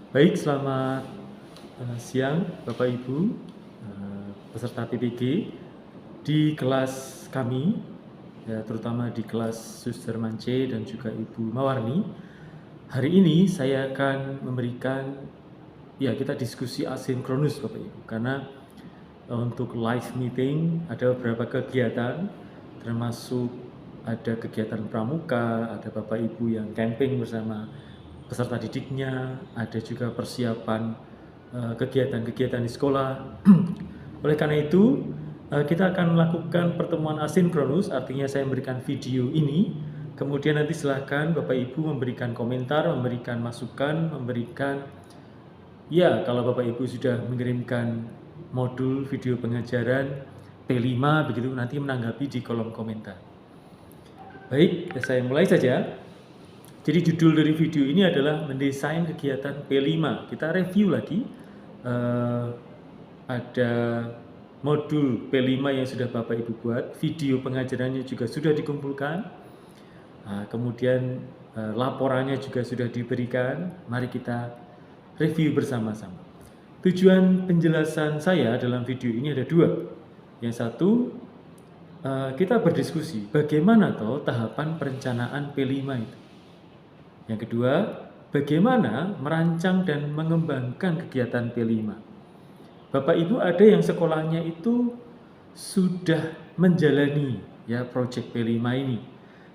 Baik, selamat siang Bapak Ibu, peserta PPG di kelas kami, ya, terutama di kelas Suster Mance dan juga Ibu Mawarni. Hari ini saya akan memberikan, ya, kita diskusi asinkronus Bapak Ibu, karena untuk live meeting ada beberapa kegiatan, termasuk ada kegiatan pramuka, ada Bapak Ibu yang camping bersama peserta didiknya, ada juga persiapan kegiatan-kegiatan di sekolah. Oleh karena itu, kita akan melakukan pertemuan asinkronus, artinya saya memberikan video ini, kemudian nanti silahkan Bapak Ibu memberikan komentar, memberikan masukan, memberikan, ya, kalau Bapak Ibu sudah mengirimkan modul video pengajaran P5 begitu, nanti menanggapi di kolom komentar. Baik, saya mulai saja. Jadi judul dari video ini adalah mendesain kegiatan P5. Kita review lagi. Ada modul P5 yang sudah Bapak Ibu buat, video pengajarannya juga sudah dikumpulkan. Kemudian laporannya juga sudah diberikan. Mari kita review bersama-sama. Tujuan penjelasan saya dalam video ini ada dua. Yang satu, kita berdiskusi bagaimana toh tahapan perencanaan P5 itu. Yang kedua, bagaimana merancang dan mengembangkan kegiatan P5. Bapak Ibu ada yang sekolahnya itu sudah menjalani, ya, proyek P5 ini.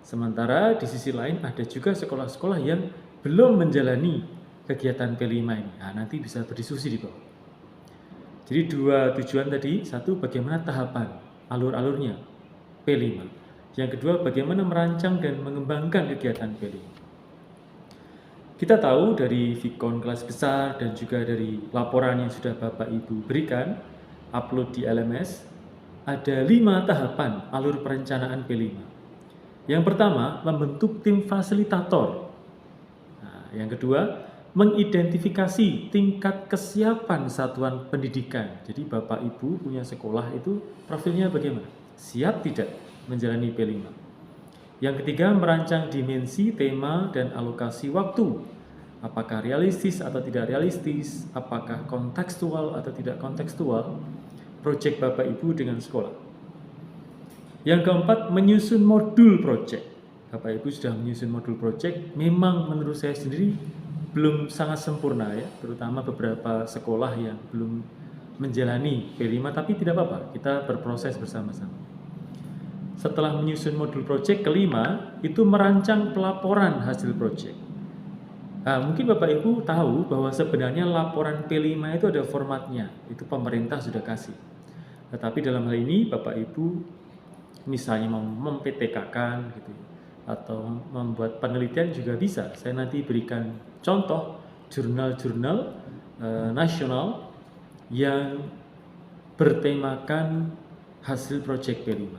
Sementara di sisi lain ada juga sekolah-sekolah yang belum menjalani kegiatan P5 ini. Nah, nanti bisa berdiskusi di bawah. Jadi dua tujuan tadi, satu bagaimana tahapan alur-alurnya P5. Yang kedua bagaimana merancang dan mengembangkan kegiatan P5. Kita tahu dari Vkon kelas besar dan juga dari laporan yang sudah Bapak Ibu berikan, upload di LMS, ada 5 tahapan alur perencanaan P5. Yang pertama, membentuk tim fasilitator. Nah, yang kedua, mengidentifikasi tingkat kesiapan satuan pendidikan. Jadi Bapak Ibu punya sekolah itu profilnya bagaimana? Siap tidak menjalani P5? Yang ketiga, merancang dimensi, tema, dan alokasi waktu. Apakah realistis atau tidak realistis, apakah kontekstual atau tidak kontekstual, proyek Bapak Ibu dengan sekolah. Yang keempat, menyusun modul proyek. Bapak Ibu sudah menyusun modul proyek, memang menurut saya sendiri belum sangat sempurna, ya, terutama beberapa sekolah yang belum menjalani P5, tapi tidak apa-apa, kita berproses bersama-sama. Setelah menyusun modul proyek, kelima itu merancang pelaporan hasil proyek. Nah, mungkin Bapak Ibu tahu bahwa sebenarnya laporan P5 itu ada formatnya, itu pemerintah sudah kasih. Tetapi dalam hal ini Bapak Ibu misalnya mau mem-PTK-kan gitu, atau membuat penelitian juga bisa. Saya nanti berikan contoh jurnal-jurnal nasional yang bertemakan hasil proyek P5.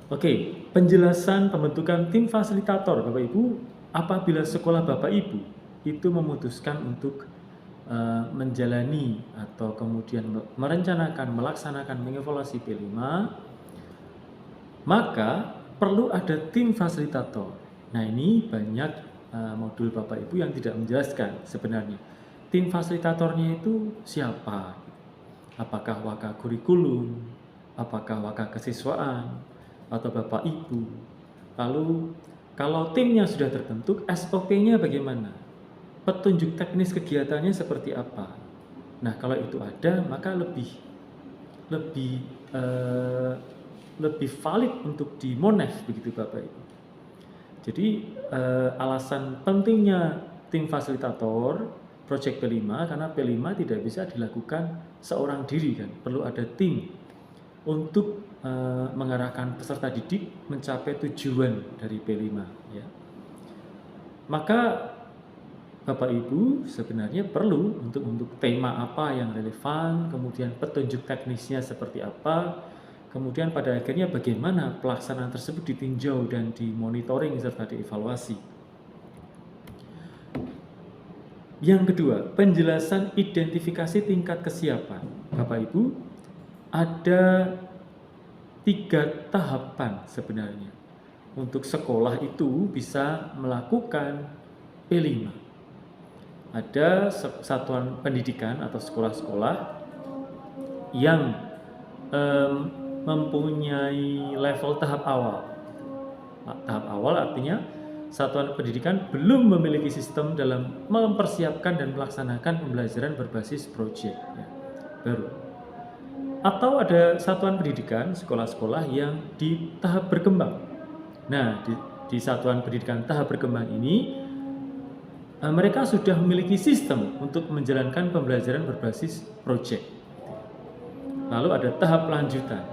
Oke, penjelasan pembentukan tim fasilitator Bapak Ibu, apabila sekolah Bapak Ibu itu memutuskan untuk menjalani atau kemudian merencanakan, melaksanakan, mengevaluasi P5, maka perlu ada tim fasilitator. Nah, ini banyak modul Bapak Ibu yang tidak menjelaskan sebenarnya. Tim fasilitatornya itu siapa? Apakah waka kurikulum? Apakah waka kesiswaan? Atau Bapak Ibu? Lalu kalau timnya sudah terbentuk, SOP-nya bagaimana? Petunjuk teknis kegiatannya seperti apa? Nah, kalau itu ada, maka lebih valid untuk di Monef, begitu Bapak Ibu. Jadi alasan pentingnya tim fasilitator proyek P5 karena P5 tidak bisa dilakukan seorang diri, kan, perlu ada tim untuk mengarahkan peserta didik mencapai tujuan dari P5, ya. Maka Bapak Ibu sebenarnya perlu untuk tema apa yang relevan, kemudian petunjuk teknisnya seperti apa, kemudian pada akhirnya bagaimana pelaksanaan tersebut ditinjau dan dimonitoring serta dievaluasi. Yang kedua, penjelasan identifikasi tingkat kesiapan. Bapak Ibu, ada 3 tahapan sebenarnya untuk sekolah itu bisa melakukan P5. ada satuan pendidikan atau sekolah-sekolah yang mempunyai level tahap awal. Tahap awal artinya satuan pendidikan belum memiliki sistem dalam mempersiapkan dan melaksanakan pembelajaran berbasis proyek, ya, baru. Atau ada satuan pendidikan sekolah-sekolah yang di tahap berkembang. Nah, di satuan pendidikan tahap berkembang ini mereka sudah memiliki sistem untuk menjalankan pembelajaran berbasis proyek. Lalu ada tahap lanjutan.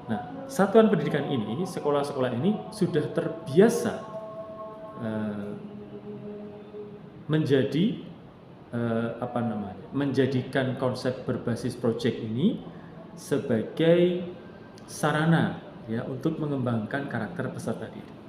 Nah, satuan pendidikan ini, sekolah-sekolah ini sudah terbiasa menjadikan konsep berbasis proyek ini sebagai sarana, ya, untuk mengembangkan karakter peserta didik.